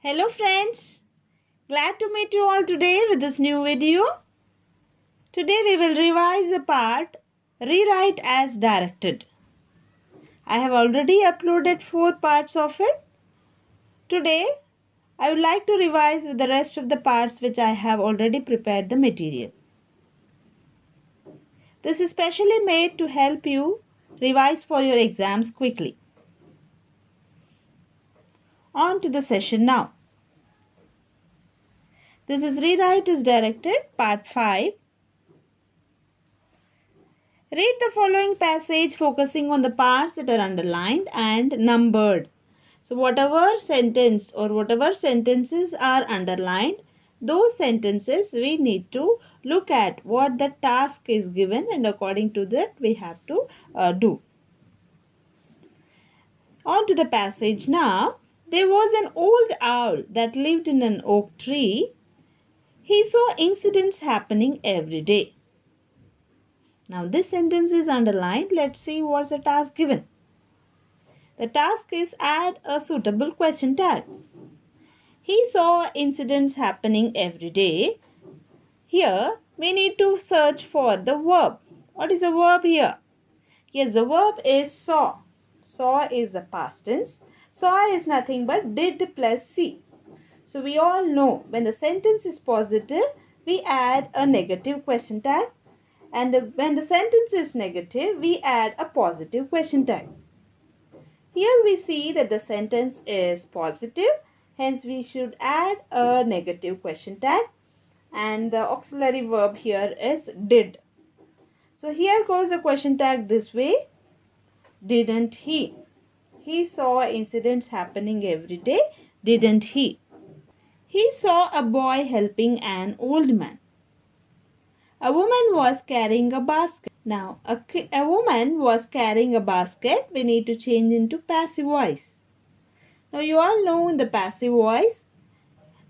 Hello friends, glad to meet you all today with this new video. Today we will revise the part Rewrite as Directed. I have already uploaded 4 parts of it. Today I would like to revise with the rest of the parts which I have already prepared the material. This is specially made to help you revise for your exams quickly. On to the session now. This is Rewrite as Directed, part 5. Read the following passage focusing on the parts that are underlined and numbered. So whatever sentence or whatever sentences are underlined, those sentences we need to look at what the task is given, and according to that we have to do. On to the passage now. There was an old owl that lived in an oak tree. He saw incidents happening every day. Now this sentence is underlined. Let's see what's the task given. The task is add a suitable question tag. He saw incidents happening every day. Here we need to search for the verb. What is the verb here? Yes, the verb is saw. Saw is the past tense. Saw is nothing but did plus see. So we all know when the sentence is positive, we add a negative question tag. And when the sentence is negative, we add a positive question tag. Here we see that the sentence is positive. Hence, we should add a negative question tag. And the auxiliary verb here is did. So here goes the question tag this way. Didn't he? He saw incidents happening every day. Didn't he? He saw a boy helping an old man. A woman was carrying a basket. Now, a woman was carrying a basket. We need to change into passive voice. Now, you all know in the passive voice,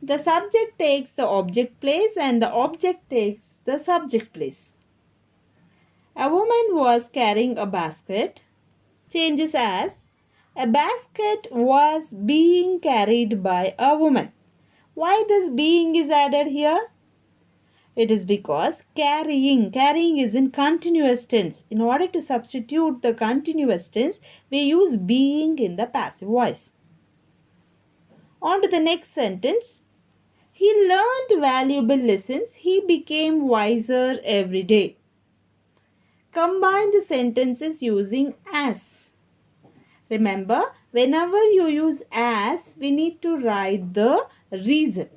the subject takes the object place and the object takes the subject place. A woman was carrying a basket. Changes as a basket was being carried by a woman. Why this being is added here? It is because carrying is in continuous tense. In order to substitute the continuous tense, we use being in the passive voice. On to the next sentence. He learned valuable lessons. He became wiser every day. Combine the sentences using as. Remember, whenever you use as, we need to write the reason.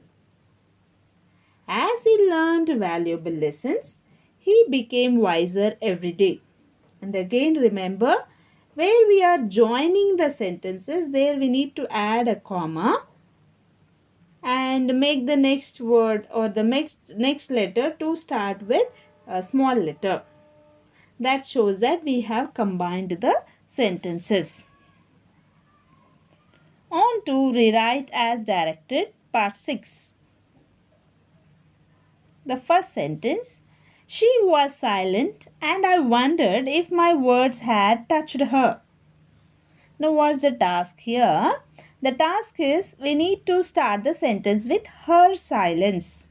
As he learned valuable lessons, he became wiser every day. And again remember, where we are joining the sentences, there we need to add a comma and make the next word or the next letter to start with a small letter. That shows that we have combined the sentences. On to Rewrite as Directed, part 6. The first sentence, she was silent and I wondered if my words had touched her. Now what's the task here? The task is we need to start the sentence with her silence.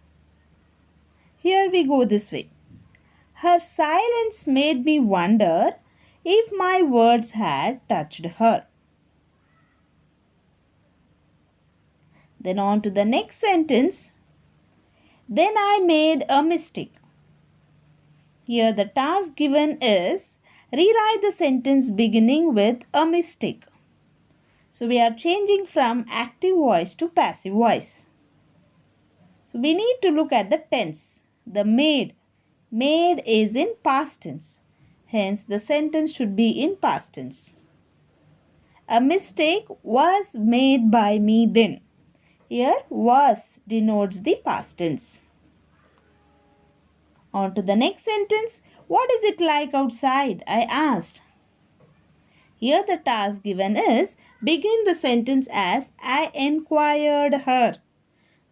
Here we go this way. Her silence made me wonder if my words had touched her. Then on to the next sentence. Then I made a mistake. Here the task given is rewrite the sentence beginning with a mistake. So we are changing from active voice to passive voice. So we need to look at the tense. The made. Made is in past tense. Hence the sentence should be in past tense. A mistake was made by me then. Here was denotes the past tense. On to the next sentence. What is it like outside? I asked. Here the task given is begin the sentence as I inquired her.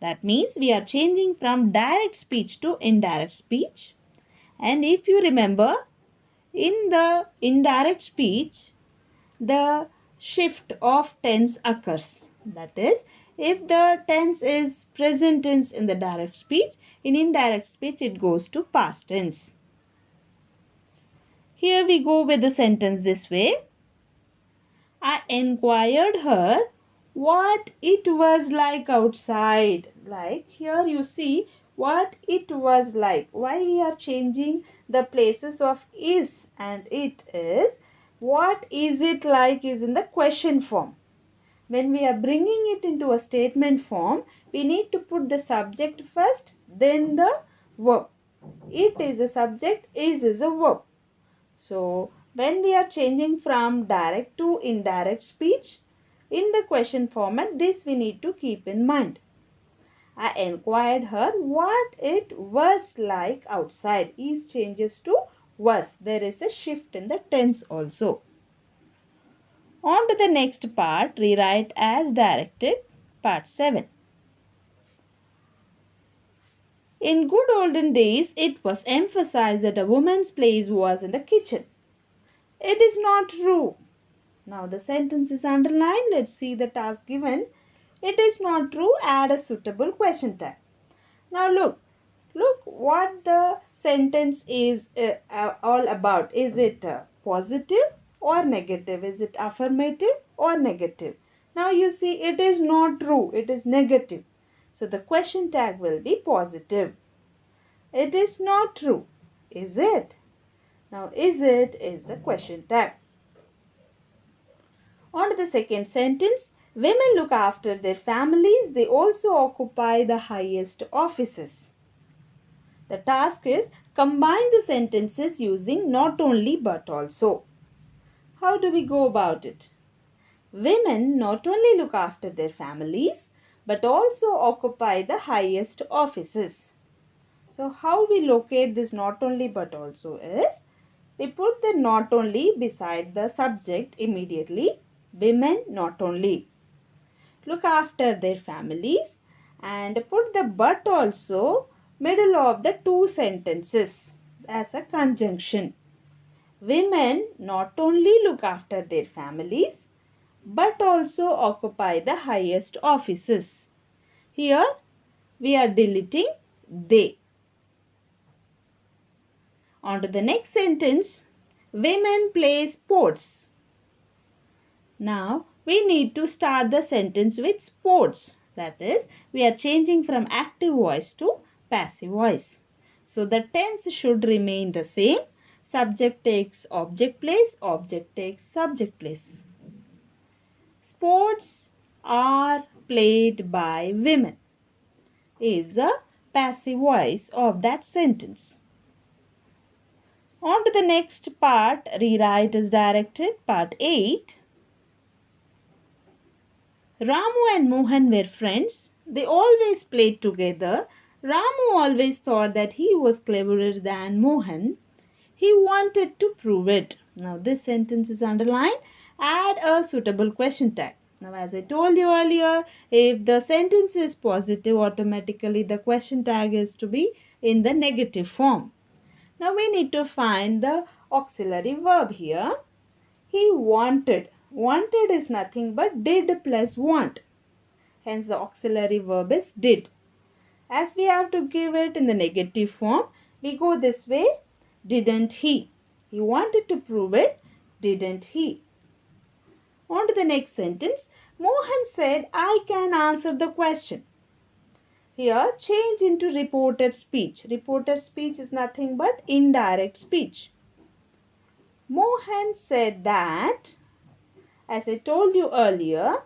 That means we are changing from direct speech to indirect speech. And if you remember, in the indirect speech, the shift of tense occurs. That is, if the tense is present tense in the direct speech, in indirect speech it goes to past tense. Here we go with the sentence this way. I inquired her what it was like outside. Like here you see what it was like. Why we are changing the places of is and it is. What is it like is in the question form. When we are bringing it into a statement form, we need to put the subject first, then the verb. It is a subject, is a verb. So, when we are changing from direct to indirect speech, in the question format, this we need to keep in mind. I inquired her what it was like outside. Is changes to was. There is a shift in the tense also. On to the next part, rewrite as directed, part 7. In good olden days, it was emphasized that a woman's place was in the kitchen. It is not true. Now the sentence is underlined. Let's see the task given. It is not true. Add a suitable question tag. Now look what the sentence is all about. Is it positive or negative? Is it affirmative or negative? Now you see it is not true. It is negative. So the question tag will be positive. It is not true. Is it? Now is it is the question tag. On to the second sentence. Women look after their families. They also occupy the highest offices. The task is combine the sentences using not only but also. How do we go about it? Women not only look after their families but also occupy the highest offices. So how we locate this not only but also is, we put the not only beside the subject immediately. Women not only look after their families, and put the but also middle of the two sentences as a conjunction. Women not only look after their families but also occupy the highest offices. Here we are deleting they. On to the next sentence. Women play sports. Now we need to start the sentence with sports. That is, we are changing from active voice to passive voice. So the tense should remain the same. Subject takes object place, object takes subject place. Sports are played by women is the passive voice of that sentence. On to the next part, rewrite as directed, part 8. Ramu and Mohan were friends. They always played together. Ramu always thought that he was cleverer than Mohan. He wanted to prove it. Now this sentence is underlined. Add a suitable question tag. Now as I told you earlier, if the sentence is positive, automatically the question tag is to be in the negative form. Now we need to find the auxiliary verb here. He wanted. Wanted is nothing but did plus want. Hence the auxiliary verb is did. As we have to give it in the negative form, we go this way. Didn't he? He wanted to prove it. Didn't he? On to the next sentence. Mohan said, I can answer the question. Here change into reported speech. Reported speech is nothing but indirect speech. Mohan said that, as I told you earlier,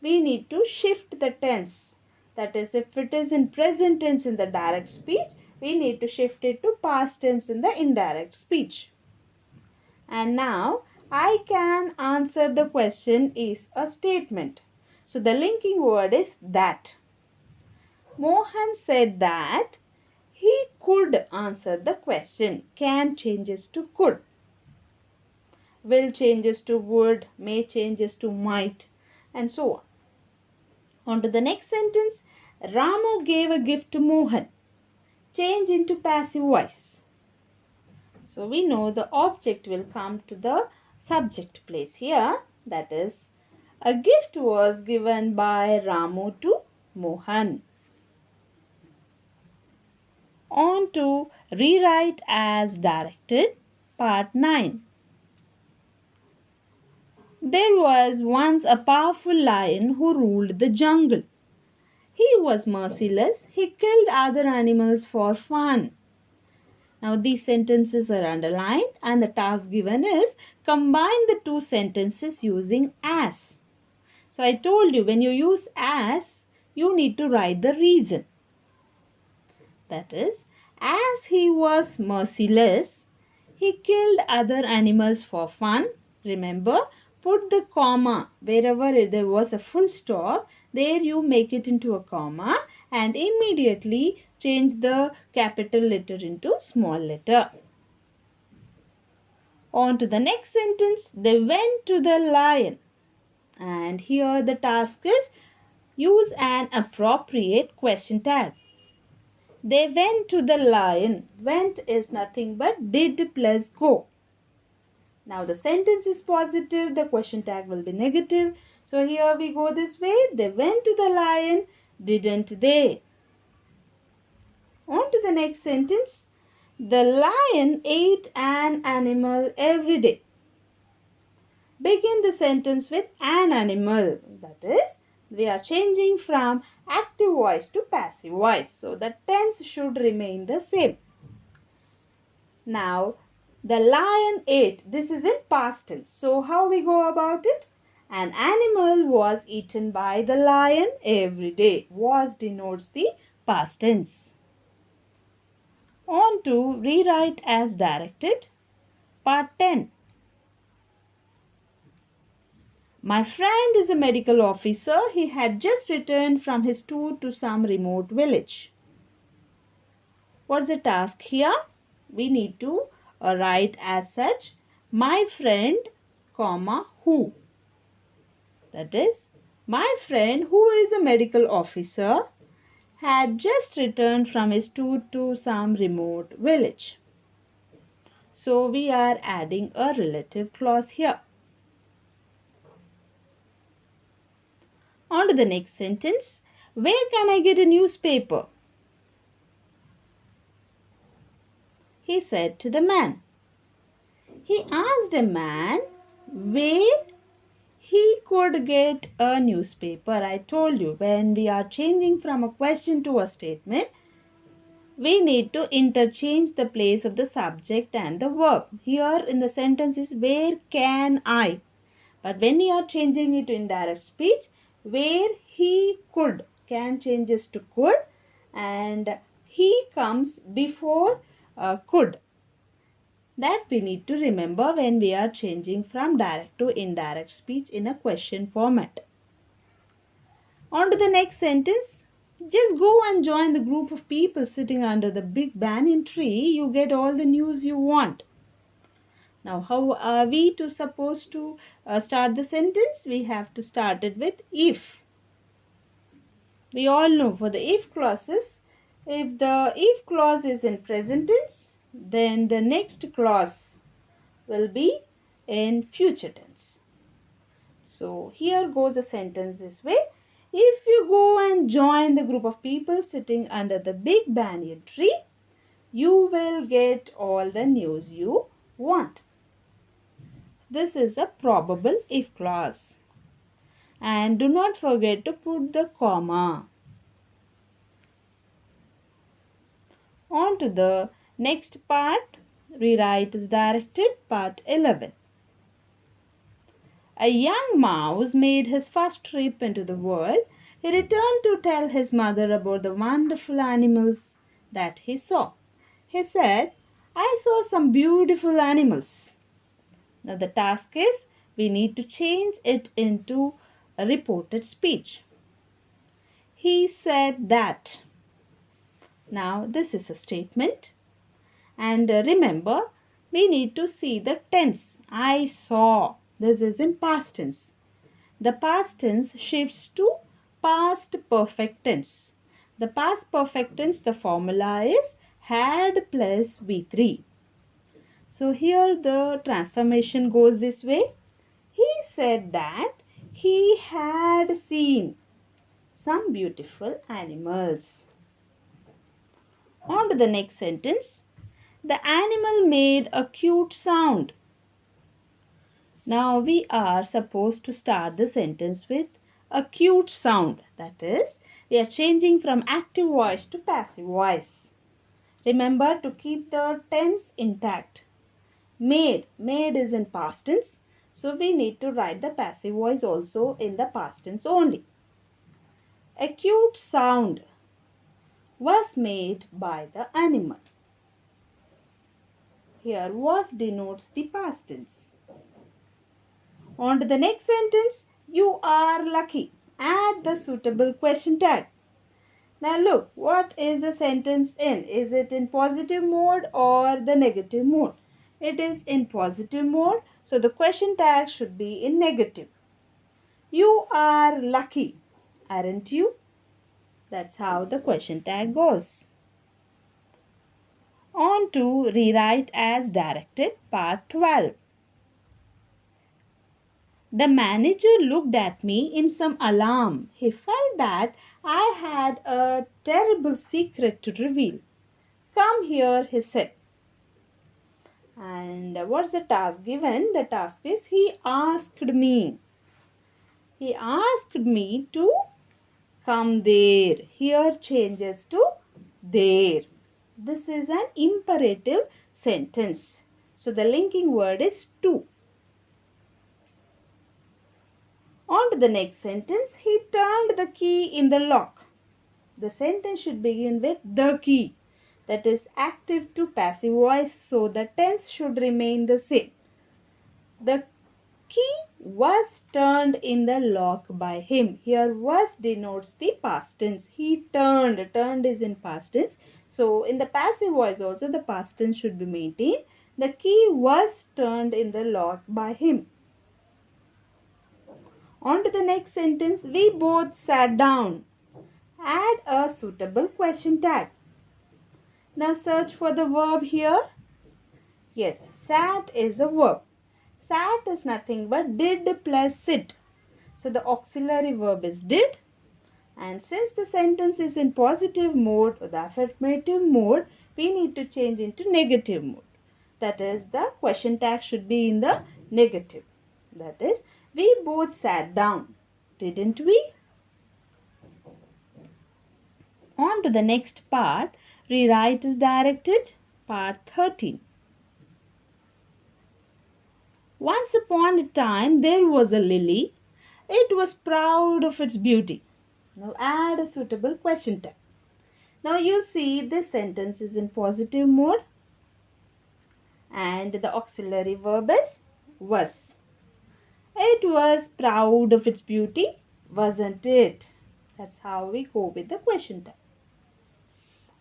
we need to shift the tense. That is, if it is in present tense in the direct speech, we need to shift it to past tense in the indirect speech. And now, I can answer the question is a statement. So the linking word is that. Mohan said that he could answer the question. Can changes to could. Will changes to would, may changes to might, and so on. On to the next sentence. Ramu gave a gift to Mohan. Change into passive voice. So we know the object will come to the subject place here. That is, A gift was given by Ramu to Mohan. On to rewrite as directed, part 9. There was once a powerful lion who ruled the jungle. He was merciless. He killed other animals for fun. Now these sentences are underlined and the task given is combine the two sentences using as. So I told you when you use as, you need to write the reason. That is, as he was merciless, he killed other animals for fun. Remember, put the comma wherever there was a full stop, there you make it into a comma and immediately change the capital letter into small letter. On to the next sentence. They went to the lion. And here the task is use an appropriate question tag. They went to the lion. Went is nothing but did plus go. Now the sentence is positive, the question tag will be negative. So here we go this way. They went to the lion, didn't they? On to the next sentence. The lion ate an animal every day. Begin the sentence with an animal. That is, we are changing from active voice to passive voice. So the tense should remain the same. Now, the lion ate. This is in past tense. So how we go about it? An animal was eaten by the lion every day. Was denotes the past tense. On to rewrite as directed. Part 10. My friend is a medical officer. He had just returned from his tour to some remote village. What's the task here? We need to write as such, my friend, comma, who. That is, my friend who is a medical officer had just returned from his tour to some remote village. So we are adding a relative clause here. On to the next sentence. Where can I get a newspaper? He said to the man. He asked a man where he could get a newspaper. I told you when we are changing from a question to a statement, we need to interchange the place of the subject and the verb. Here in the sentence is where can I? But when we are changing it to indirect speech, where he could, can changes to could and he comes before could. That we need to remember when we are changing from direct to indirect speech in a question format. On to the next sentence. Just go and join the group of people sitting under the big banyan tree. You get all the news you want. Now, how are we supposed to start the sentence? We have to start it with if. We all know for the if clauses, if the if clause is in present tense, then the next clause will be in future tense. So, here goes a sentence this way. If you go and join the group of people sitting under the big banyan tree, you will get all the news you want. This is a probable if clause. And do not forget to put the comma. On to the next part. Rewrite is directed, part 11. A young mouse made his first trip into the world. He returned to tell his mother about the wonderful animals that he saw. He said, I saw some beautiful animals. Now the task is, we need to change it into a reported speech. He said that. Now this is a statement. And remember, we need to see the tense. I saw. This is in past tense. The past tense shifts to past perfect tense. The past perfect tense, the formula is had plus V3. So here the transformation goes this way. He said that he had seen some beautiful animals. On to the next sentence. The animal made a cute sound. Now we are supposed to start the sentence with a cute sound. That is, we are changing from active voice to passive voice. Remember to keep the tense intact. Made is in past tense. So we need to write the passive voice also in the past tense only. A cute sound was made by the animal. Here was denotes the past tense. On to the next sentence. You are lucky. Add the suitable question tag. Now look, what is the sentence in? Is it in positive mode or the negative mode? It is in positive mode. So the question tag should be in negative. You are lucky, aren't you? That's how the question tag goes. On to rewrite as directed, part 12. The manager looked at me in some alarm. He felt that I had a terrible secret to reveal. Come here, he said. And what's the task given? The task is he asked me. He asked me to come there. Here changes to there. This is an imperative sentence. So the linking word is to. On to the next sentence. He turned the key in the lock. The sentence should begin with the key. That is active to passive voice. So the tense should remain the same. The key was turned in the lock by him. Here was denotes the past tense. He turned. Turned is in past tense. So in the passive voice also the past tense should be maintained. The key was turned in the lock by him. On to the next sentence. We both sat down. Add a suitable question tag. Now search for the verb here. Yes, sat is a verb. Sat is nothing but did plus sit. So the auxiliary verb is did. And since the sentence is in positive mode or the affirmative mode, we need to change into negative mode. That is, the question tag should be in the negative. That is, we both sat down. Didn't we? On to the next part. Rewrite is directed. Part 13. Once upon a time there was a lily. It was proud of its beauty. Now add a suitable question tag. Now you see this sentence is in positive mode. And the auxiliary verb is was. It was proud of its beauty, wasn't it? That's how we go with the question tag.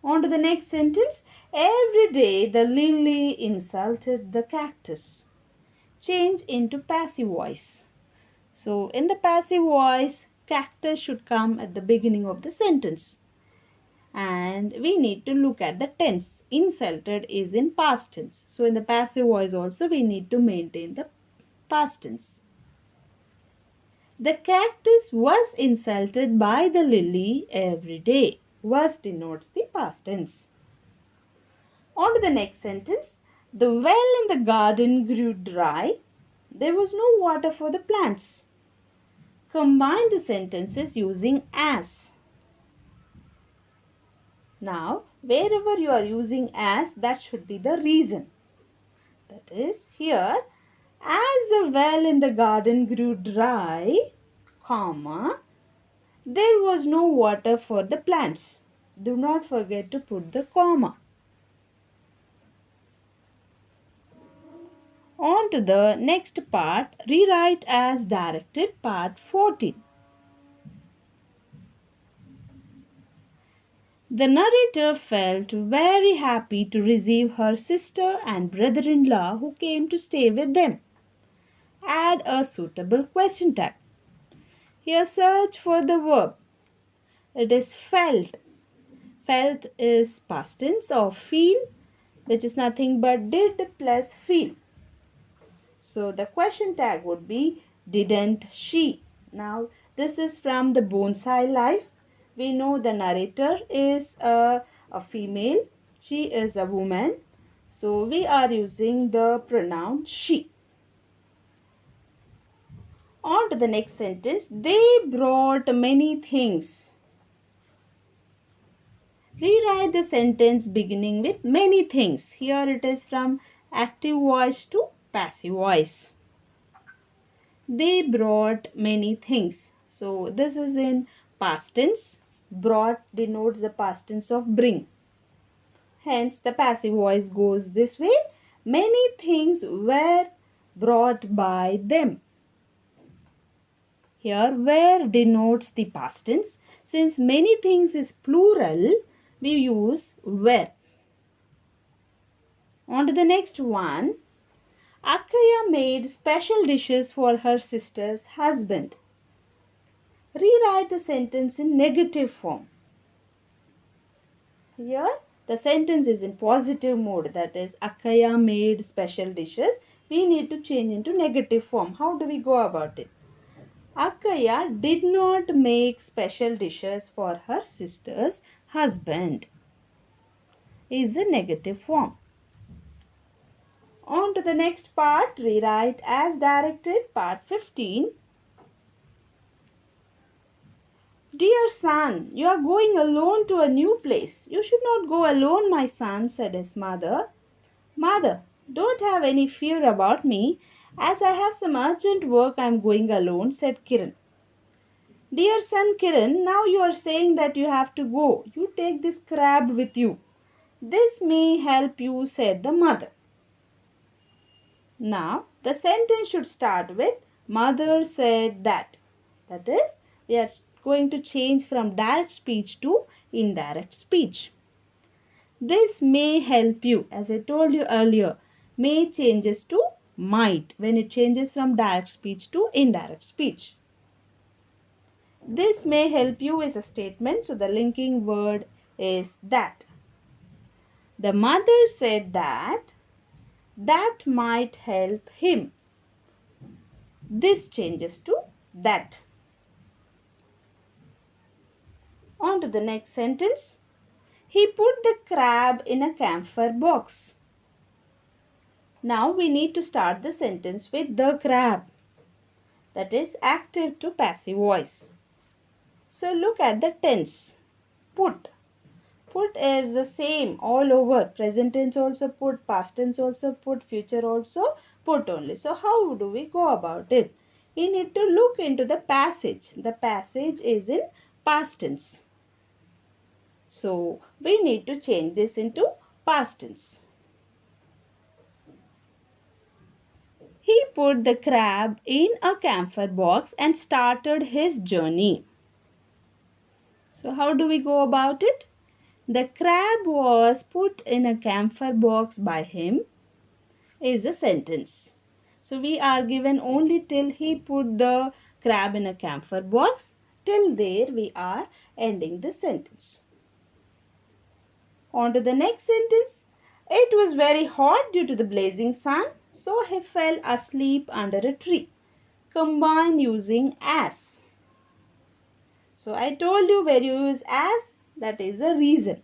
On to the next sentence. Every day the lily insulted the cactus. Change into passive voice. So in the passive voice, cactus should come at the beginning of the sentence. And we need to look at the tense. Insulted is in past tense. So in the passive voice also we need to maintain the past tense. The cactus was insulted by the lily every day. Was denotes the past tense. On to the next sentence. The well in the garden grew dry. There was no water for the plants. Combine the sentences using as. Now, wherever you are using as, that should be the reason. That is, here, as the well in the garden grew dry, comma, there was no water for the plants. Do not forget to put the comma. On to the next part, rewrite as directed, part 14. The narrator felt very happy to receive her sister and brother-in-law who came to stay with them. Add a suitable question tag. Here search for the verb. It is felt. Felt is past tense of feel, which is nothing but did plus feel. So the question tag would be didn't she? Now, this is from the Bonsai Life. We know the narrator is a female. She is a woman. So, we are using the pronoun she. On to the next sentence. They brought many things. Rewrite the sentence beginning with many things. Here it is from active voice to passive voice. They brought many things. So this is in past tense. Brought denotes the past tense of bring. Hence the passive voice goes this way. Many things were brought by them. Here were denotes the past tense. Since many things is plural, we use were. On to the next one. Akaya made special dishes for her sister's husband. Rewrite the sentence in negative form. Here the sentence is in positive mode, that is Akaya made special dishes. We need to change into negative form. How do we go about it? Akaya did not make special dishes for her sister's husband. Is a negative form. On to the next part, rewrite as directed, part 15. Dear son, you are going alone to a new place. You should not go alone, my son, said his mother. Mother, don't have any fear about me. As I have some urgent work, I am going alone, said Kiran. Dear son Kiran, now you are saying that you have to go. You take this crab with you. This may help you, said the mother. Now, the sentence should start with mother said that. That is, we are going to change from direct speech to indirect speech. This may help you. As I told you earlier, may changes to might when it changes from direct speech to indirect speech. This may help you is a statement, so the linking word is that. The mother said that might help him. This changes to that. On to the next sentence. He put the crab in a camphor box. Now we need to start the sentence with the crab. That is active to passive voice. So look at the tense. Put. Put is the same all over. Present tense also put, past tense also put, future also put only. So how do we go about it? We need to look into the passage. The passage is in past tense. So we need to change this into past tense. He put the crab in a camphor box and started his journey. So how do we go about it? The crab was put in a camphor box by him is a sentence. So we are given only till he put the crab in a camphor box. Till there we are ending the sentence. On to the next sentence. It was very hot due to the blazing sun, so he fell asleep under a tree. Combine using as. So I told you where you use as, that is a reason.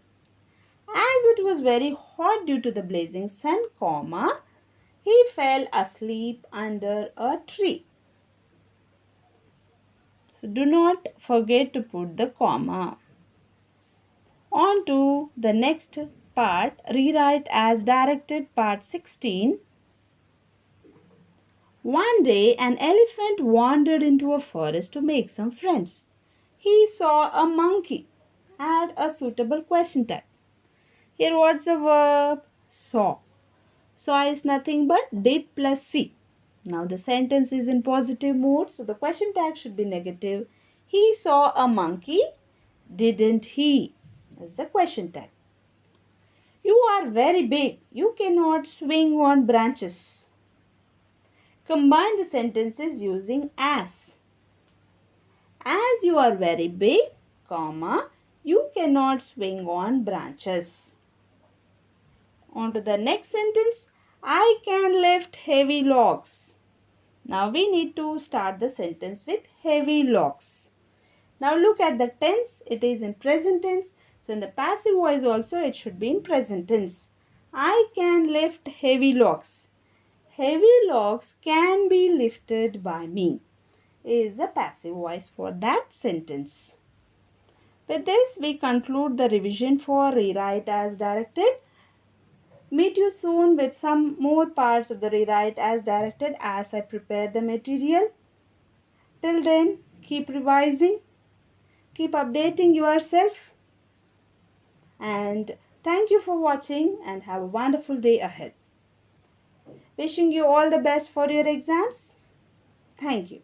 As it was very hot due to the blazing sun, comma, he fell asleep under a tree. So do not forget to put the comma. On to the next part, rewrite as directed, part 16. One day, an elephant wandered into a forest to make some friends. He saw a monkey. Add a suitable question tag. Here what's the verb? Saw. Saw is nothing but did plus see. Now the sentence is in positive mode, so the question tag should be negative. He saw a monkey, didn't he? That's the question tag. You are very big. You cannot swing on branches. Combine the sentences using as. As you are very big, comma, you cannot swing on branches. On to the next sentence. I can lift heavy logs. Now we need to start the sentence with heavy logs. Now look at the tense. It is in present tense. So in the passive voice also it should be in present tense. I can lift heavy logs. Heavy logs can be lifted by me is the passive voice for that sentence. With this we conclude the revision for rewrite as directed. Meet you soon with some more parts of the rewrite as directed as I prepare the material. Till then, keep revising, keep updating yourself, and thank you for watching and have a wonderful day ahead. Wishing you all the best for your exams. Thank you.